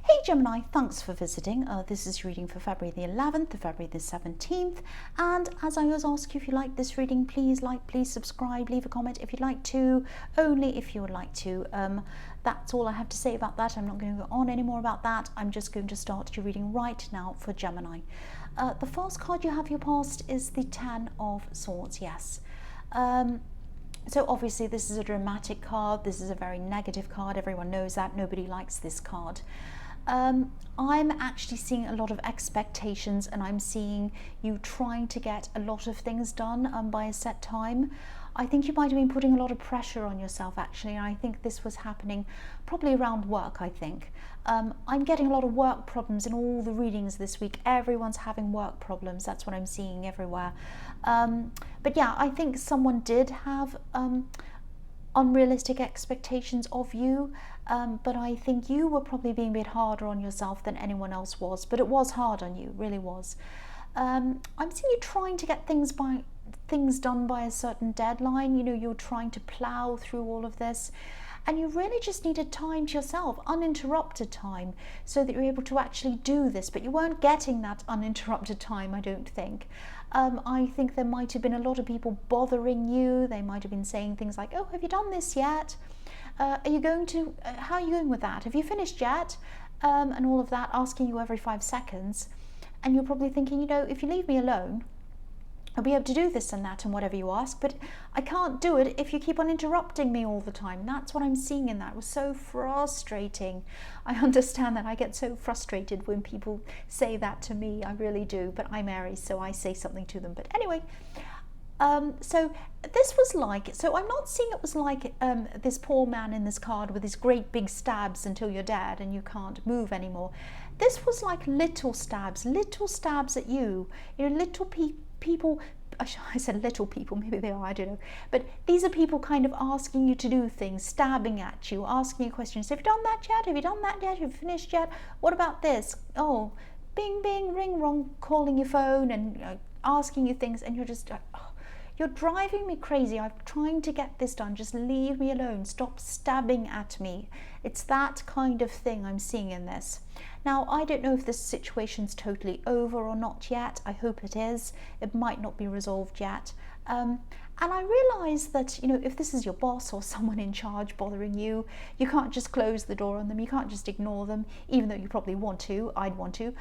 Hey Gemini, thanks for visiting. This is reading for February the 11th to February the 17th. And as I always ask you, if you like this reading, please like, please subscribe, leave a comment if you'd like to, only if you would like to. That's all I have to say about that. I'm not going to go on any more about that. I'm just going to start your reading right now for Gemini. The first card you have your past is the Ten of Swords, yes. So obviously this is a dramatic card. This is a very negative card. Everyone knows that. Nobody likes this card. I'm actually seeing a lot of expectations, and I'm seeing you trying to get a lot of things done by a set time. I think you might have been putting a lot of pressure on yourself actually, and I think this was happening probably around work, I think. I'm getting a lot of work problems in all the readings this week. Everyone's having work problems. That's what I'm seeing everywhere. But yeah, I think someone did have unrealistic expectations of you, but I think you were probably being a bit harder on yourself than anyone else was, but it was hard on you, really was. I'm seeing you trying to get things done by a certain deadline. You know, you're trying to plow through all of this, and you really just needed time to yourself, uninterrupted time, so that you're able to actually do this, but you weren't getting that uninterrupted time, I don't think. I think there might have been a lot of people bothering you. They might have been saying things like, oh, have you done this yet? Are you going to, how are you going with that? Have you finished yet? And all of that, asking you every 5 seconds. And you're probably thinking, you know, if you leave me alone, I'll be able to do this and that and whatever you ask, but I can't do it if you keep on interrupting me all the time. That's what I'm seeing in that. It was so frustrating. I understand that. I get so frustrated when people say that to me. I really do, but I'm Aries, so I say something to them. But anyway, so this was like, so I'm not seeing it was like this poor man in this card with his great big stabs until you're dead and you can't move anymore. This was like little stabs at you. You know, little people, I said little people, maybe they are, I don't know. But these are people kind of asking you to do things, stabbing at you, asking you questions. Have you done that yet? Have you done that yet? Have you finished yet? What about this? Oh, bing, bing, ring, rong, calling your phone and asking you things, and you're just like, oh, you're driving me crazy. I'm trying to get this done. Just leave me alone. Stop stabbing at me. It's that kind of thing I'm seeing in this. Now, I don't know if this situation's totally over or not yet. I hope it is. It might not be resolved yet. And I realise that, you know, if this is your boss or someone in charge bothering you, you can't just close the door on them. You can't just ignore them, even though you probably want to. I'd want to.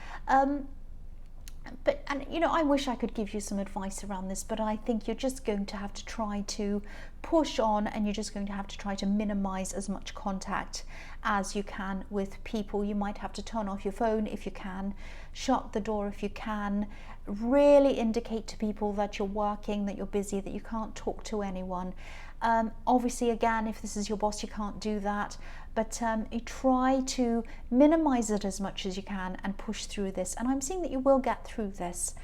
But, and you know, I wish I could give you some advice around this, but I think you're just going to have to try to push on, and you're just going to have to try to minimize as much contact as you can with people. You might have to turn off your phone if you can, shut the door if you can, really indicate to people that you're working, that you're busy, that you can't talk to anyone. Obviously, again, if this is your boss, you can't do that, but you try to minimize it as much as you can and push through this. And I'm seeing that you will get through this.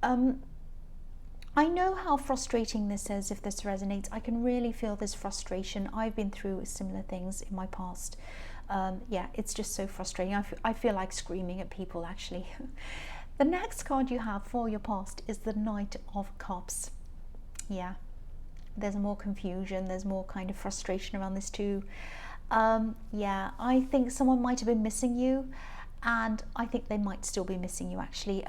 I know how frustrating this is. If this resonates, I can really feel this frustration. I've been through similar things in my past. Yeah, it's just so frustrating. I feel like screaming at people, actually. The next card you have for your past is the Knight of Cups. Yeah. There's more confusion, there's more kind of frustration around this too. Yeah, I think someone might have been missing you, and I think they might still be missing you actually.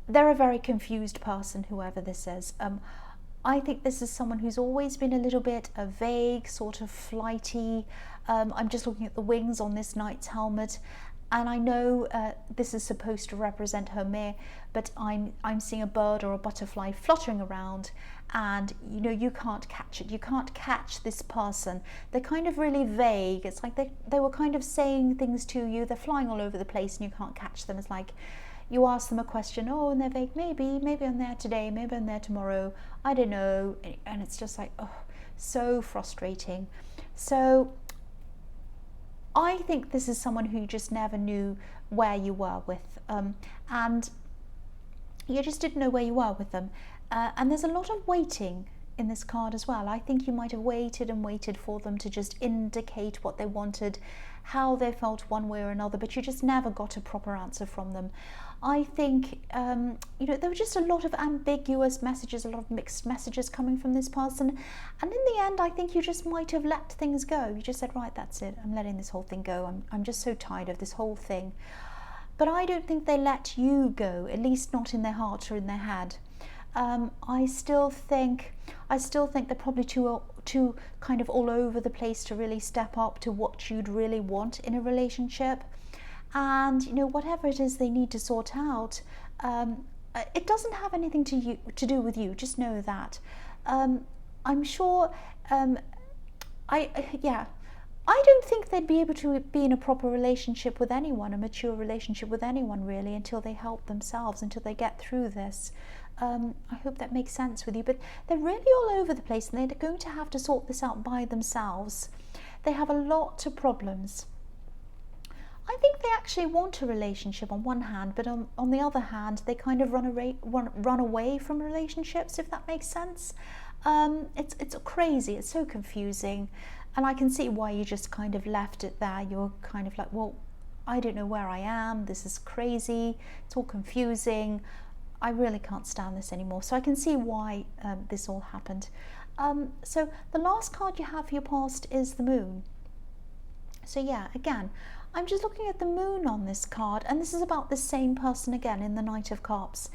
They're a very confused person, whoever this is. I think this is someone who's always been a little bit vague, sort of flighty. I'm just looking at the wings on this knight's helmet, and I know this is supposed to represent her mare, but I'm seeing a bird or a butterfly fluttering around, and you know, you can't catch it. You can't catch this person. They're kind of really vague. It's like they were kind of saying things to you. They're flying all over the place and you can't catch them. It's like you ask them a question, oh, and they're vague, maybe I'm there today, maybe I'm there tomorrow, I don't know. And it's just like, oh, so frustrating. So I think this is someone who just never knew where you were with, and you just didn't know where you were with them. And there's a lot of waiting in this card as well. I think you might have waited and waited for them to just indicate what they wanted, how they felt one way or another, but you just never got a proper answer from them. I think, there were just a lot of ambiguous messages, a lot of mixed messages coming from this person. And in the end, I think you just might have let things go. You just said, right, that's it. I'm letting this whole thing go. I'm just so tired of this whole thing. But I don't think they let you go, at least not in their heart or in their head. I still think they're probably too kind of all over the place to really step up to what you'd really want in a relationship. And whatever it is they need to sort out, it doesn't have anything to do with you. Just know that. I'm sure. I don't think they'd be able to be in a proper relationship with anyone, a mature relationship with anyone really, until they help themselves, until they get through this. I hope that makes sense with you, but they're really all over the place and they're going to have to sort this out by themselves. They have a lot of problems. I think they actually want a relationship on one hand, but on the other hand, they kind of run away from relationships, if that makes sense. It's crazy, it's so confusing, and I can see why you just kind of left it there. You're kind of like, well, I don't know where I am, this is crazy, it's all confusing, I really can't stand this anymore. So I can see why this all happened. So the last card you have for your past is the Moon. So yeah, again, I'm just looking at the Moon on this card, and this is about the same person again in the Knight of Cups.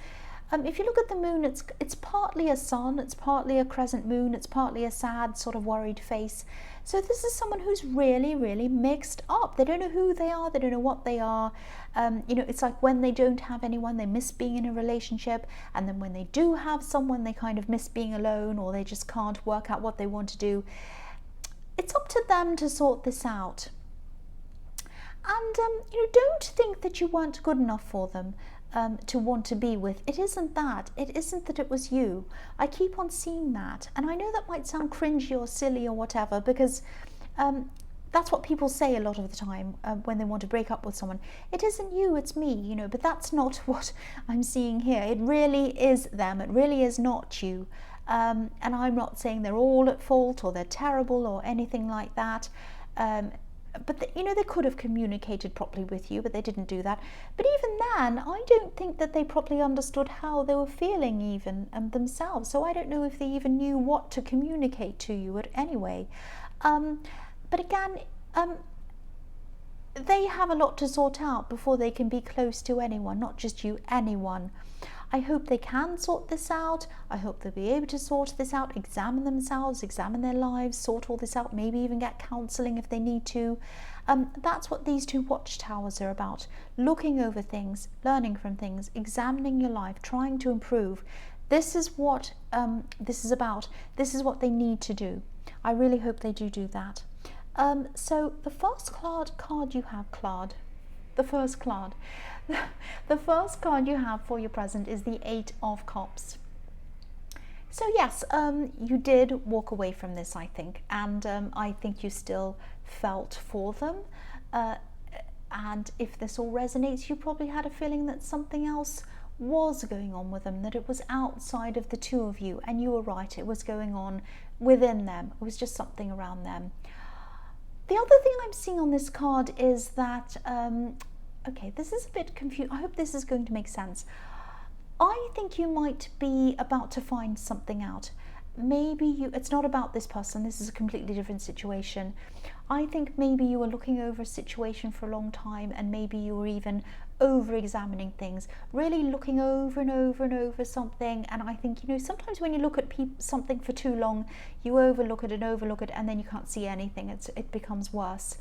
If you look at the Moon, it's partly a sun, it's partly a crescent moon, it's partly a sad, sort of worried face. So this is someone who's really, really mixed up. They don't know who they are, they don't know what they are. It's like when they don't have anyone, they miss being in a relationship, and then when they do have someone, they kind of miss being alone, or they just can't work out what they want to do. It's up to them to sort this out. And don't think that you weren't good enough for them to want to be with. It isn't that. It isn't that it was you. I keep on seeing that. And I know that might sound cringy or silly or whatever, because that's what people say a lot of the time when they want to break up with someone. It isn't you, it's me, but that's not what I'm seeing here. It really is them. It really is not you. And I'm not saying they're all at fault or they're terrible or anything like that. But they could have communicated properly with you, but they didn't do that. But even then, I don't think that they properly understood how they were feeling even themselves. So I don't know if they even knew what to communicate to you anyway. But again, they have a lot to sort out before they can be close to anyone, not just you, anyone. I hope they can sort this out. I hope they'll be able to sort this out, examine themselves, examine their lives, sort all this out, maybe even get counselling if they need to. That's what these two watchtowers are about. Looking over things, learning from things, examining your life, trying to improve. This is what this is about. This is what they need to do. I really hope they do that. So the first card you have, the first card you have for your present is the Eight of Cups. So yes, you did walk away from this, I think, and I think you still felt for them. And if this all resonates, you probably had a feeling that something else was going on with them, that it was outside of the two of you, and you were right, it was going on within them. It was just something around them. The other thing I'm seeing on this card is that, okay, this is a bit confusing. I hope this is going to make sense. I think you might be about to find something out. Maybe it's not about this person, this is a completely different situation. I think maybe you were looking over a situation for a long time, and maybe you were even over-examining things, really looking over and over and over something. And I think, sometimes when you look at something for too long, you overlook it, and then you can't see anything. It becomes worse.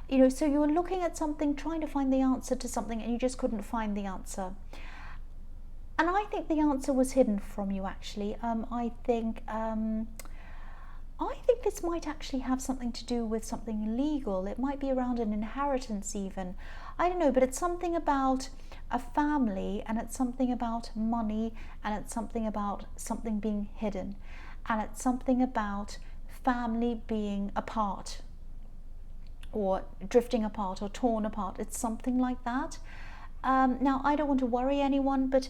So you were looking at something, trying to find the answer to something, and you just couldn't find the answer. And I think the answer was hidden from you, actually. I think this might actually have something to do with something legal. It might be around an inheritance even. I don't know, but it's something about a family, and it's something about money, and it's something about something being hidden, and it's something about family being apart, or drifting apart, or torn apart. It's something like that. Now, I don't want to worry anyone, but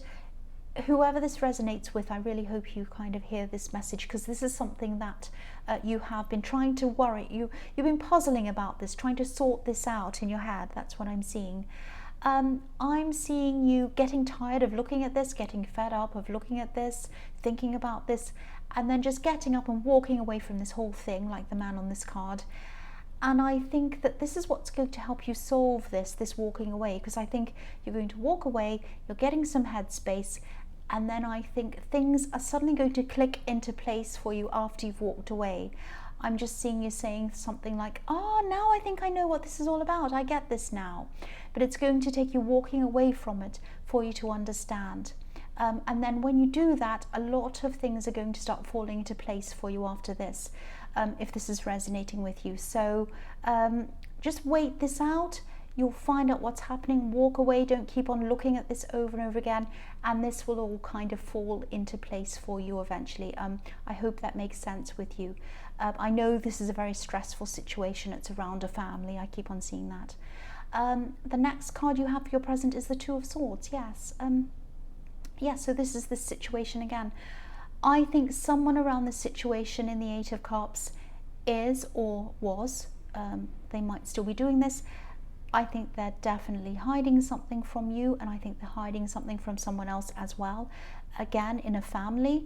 whoever this resonates with, I really hope you kind of hear this message, because this is something that you have been trying to worry. You've been puzzling about this, trying to sort this out in your head. That's what I'm seeing. I'm seeing you getting tired of looking at this, getting fed up of looking at this, thinking about this, and then just getting up and walking away from this whole thing, like the man on this card. And I think that this is what's going to help you solve this walking away, because I think you're going to walk away, you're getting some headspace, and then I think things are suddenly going to click into place for you after you've walked away. I'm just seeing you saying something like, oh, now I think I know what this is all about. I get this now. But it's going to take you walking away from it for you to understand. And then when you do that, a lot of things are going to start falling into place for you after this, if this is resonating with you. So just wait this out. You'll find out what's happening, walk away, don't keep on looking at this over and over again, and this will all kind of fall into place for you eventually. I hope that makes sense with you. I know this is a very stressful situation. It's around a family. I keep on seeing that. The next card you have for your present is the Two of Swords. Yes. So this is the situation again. I think someone around this situation in the Eight of Cups is or was, they might still be doing this. I think they're definitely hiding something from you, and I think they're hiding something from someone else as well, again in a family.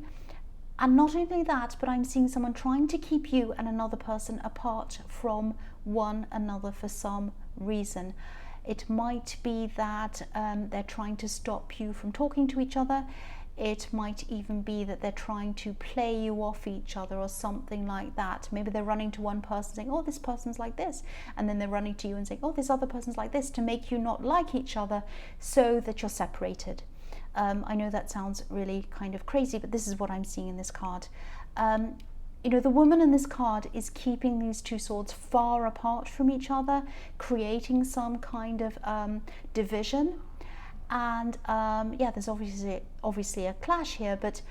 And not only that, but I'm seeing someone trying to keep you and another person apart from one another for some reason. It might be that they're trying to stop you from talking to each other. It might even be that they're trying to play you off each other or something like that. Maybe they're running to one person saying, oh, this person's like this. And then they're running to you and saying, oh, this other person's like this, to make you not like each other so that you're separated. I know that sounds really kind of crazy, but this is what I'm seeing in this card. The woman in this card is keeping these two swords far apart from each other, creating some kind of division. And there's obviously a clash here, but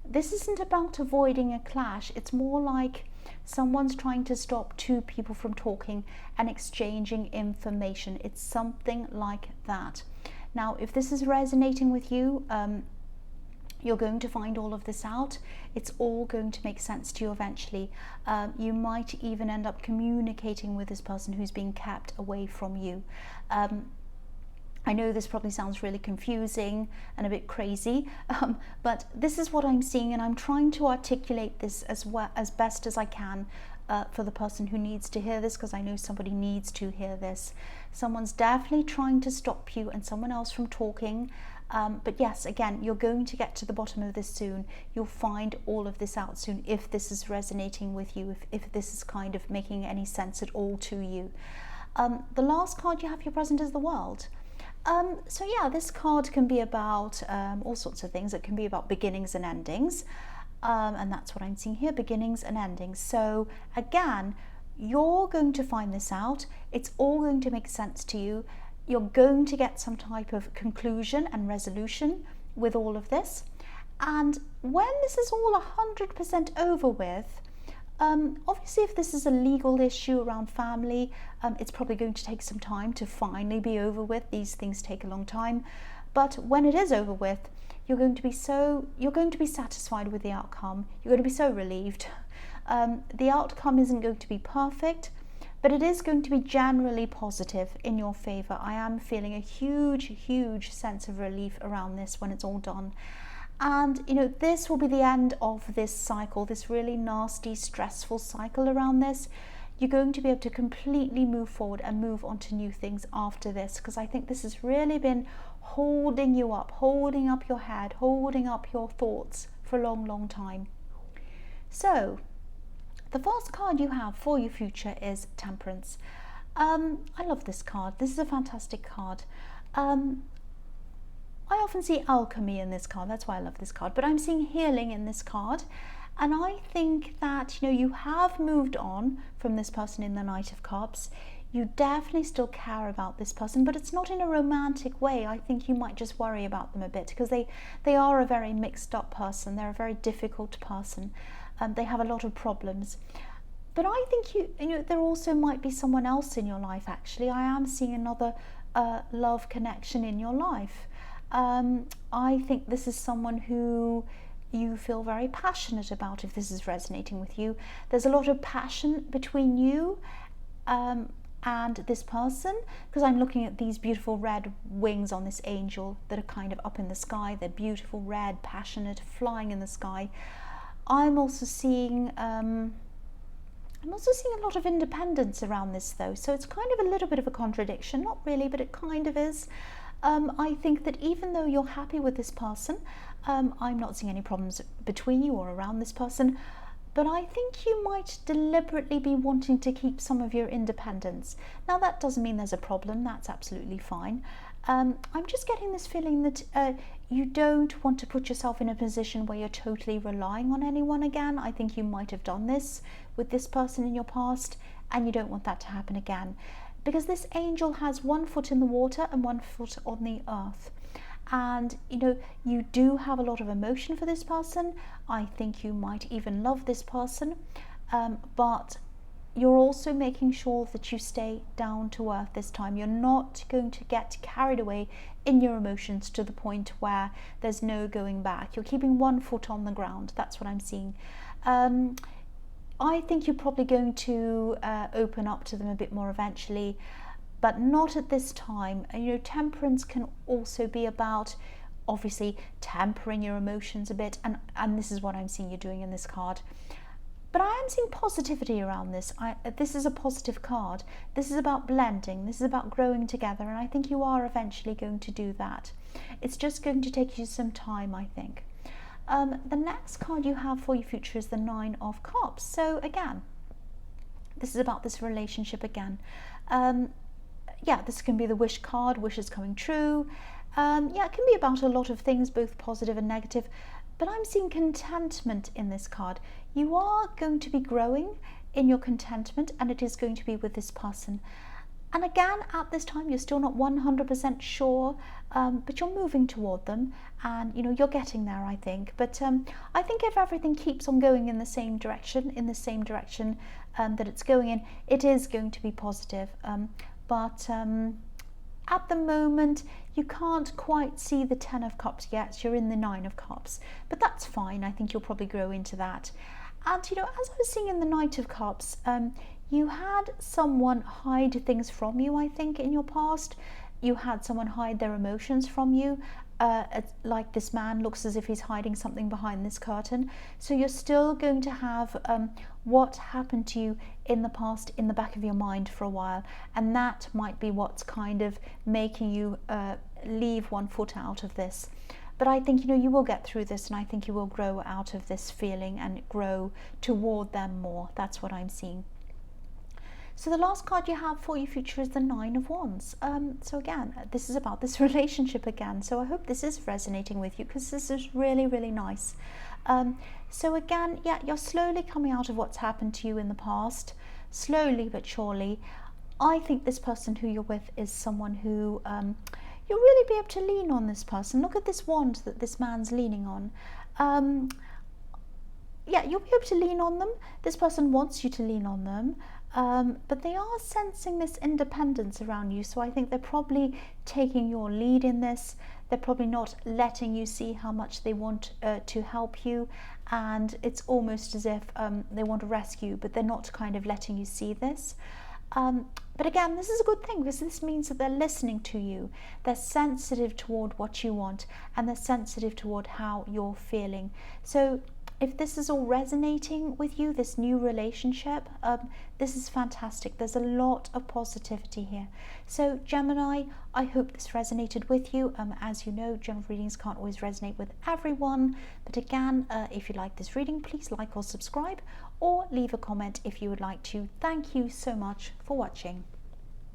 this isn't about avoiding a clash. It's more like someone's trying to stop two people from talking and exchanging information. It's something like that. Now, if this is resonating with you, you're going to find all of this out. It's all going to make sense to you eventually. You might even end up communicating with this person who's being kept away from you. I know this probably sounds really confusing and a bit crazy, but this is what I'm seeing, and I'm trying to articulate this as best as I can for the person who needs to hear this, because I know somebody needs to hear this. Someone's definitely trying to stop you and someone else from talking. But yes, again, you're going to get to the bottom of this soon. You'll find all of this out soon, if this is resonating with you, if this is kind of making any sense at all to you. The last card you have for your present is the World. This card can be about all sorts of things. It can be about beginnings and endings, and that's what I'm seeing here, beginnings and endings. So again, you're going to find this out. It's all going to make sense to you. You're going to get some type of conclusion and resolution with all of this. And when this is all 100% over with, obviously if this is a legal issue around family, it's probably going to take some time to finally be over with. These things take a long time. But when it is over with, you're going to be satisfied with the outcome. You're going to be so relieved. The outcome isn't going to be perfect, but it is going to be generally positive in your favor. I am feeling a huge sense of relief around this when it's all done. And this will be the end of this cycle, this really nasty, stressful cycle around this. You're going to be able to completely move forward and move on to new things after this, because I think this has really been holding you up, holding up your head, holding up your thoughts for a long time. So the first card you have for your future is Temperance. I love this card. This is a fantastic card. I often see alchemy in this card, that's why I love this card, but I'm seeing healing in this card. And I think that you have moved on from this person in the Knight of Cups. You definitely still care about this person, but it's not in a romantic way. I think you might just worry about them a bit, because they are a very mixed up person. They're a very difficult person. They have a lot of problems. But I think there also might be someone else in your life, actually. I am seeing another love connection in your life. I think this is someone who you feel very passionate about, if this is resonating with you. There's a lot of passion between you and this person, because I'm looking at these beautiful red wings on this angel that are kind of up in the sky. They're beautiful, red, passionate, flying in the sky. I'm also seeing a lot of independence around this though, so it's kind of a little bit of a contradiction. Not really, but it kind of is. I think that even though you're happy with this person, I'm not seeing any problems between you or around this person, but I think you might deliberately be wanting to keep some of your independence. Now, that doesn't mean there's a problem, that's absolutely fine. I'm just getting this feeling that you don't want to put yourself in a position where you're totally relying on anyone again. I think you might have done this with this person in your past, and you don't want that to happen again. Because this angel has one foot in the water and one foot on the earth. And you do have a lot of emotion for this person. I think you might even love this person, but you're also making sure that you stay down to earth this time. You're not going to get carried away in your emotions to the point where there's no going back. You're keeping one foot on the ground. That's what I'm seeing. I think you're probably going to open up to them a bit more eventually, but not at this time. Temperance can also be about obviously tempering your emotions a bit, and this is what I'm seeing you doing in this card. But I am seeing positivity around this. This is a positive card. This is about blending. This is about growing together, and I think you are eventually going to do that. It's just going to take you some time, I think. The next card you have for your future is the Nine of Cups. So again, this is about this relationship again. This can be the wish card, wishes coming true. It can be about a lot of things, both positive and negative. But I'm seeing contentment in this card. You are going to be growing in your contentment, and it is going to be with this person. And again, at this time, you're still not 100% sure, but you're moving toward them, and you're getting there, I think. But I think if everything keeps on going in the same direction, that it's going in, it is going to be positive. But at the moment, you can't quite see the 10 of Cups yet. You're in the 9 of Cups, but that's fine. I think you'll probably grow into that. And as I was seeing in the Knight of Cups, you had someone hide things from you, I think, in your past. You had someone hide their emotions from you. Like this man looks as if he's hiding something behind this curtain. So you're still going to have what happened to you in the past in the back of your mind for a while. And that might be what's kind of making you leave one foot out of this. But I think, you will get through this, and I think you will grow out of this feeling and grow toward them more. That's what I'm seeing. So the last card you have for your future is the Nine of Wands. So again, this is about this relationship again. So I hope this is resonating with you, because this is really, really nice. So again, you're slowly coming out of what's happened to you in the past, slowly but surely. I think this person who you're with is someone who you'll really be able to lean on this person. Look at this wand that this man's leaning on. You'll be able to lean on them. This person wants you to lean on them. But they are sensing this independence around you, so I think they're probably taking your lead in this. They're probably not letting you see how much they want to help you, and it's almost as if they want to rescue, but they're not kind of letting you see this. But again, this is a good thing, because this means that they're listening to you. They're sensitive toward what you want, and they're sensitive toward how you're feeling. So if this is all resonating with you, this new relationship, this is fantastic. There's a lot of positivity here. So Gemini, I hope this resonated with you. As you know, general readings can't always resonate with everyone. But again, if you like this reading, please like or subscribe, or leave a comment if you would like to. Thank you so much for watching.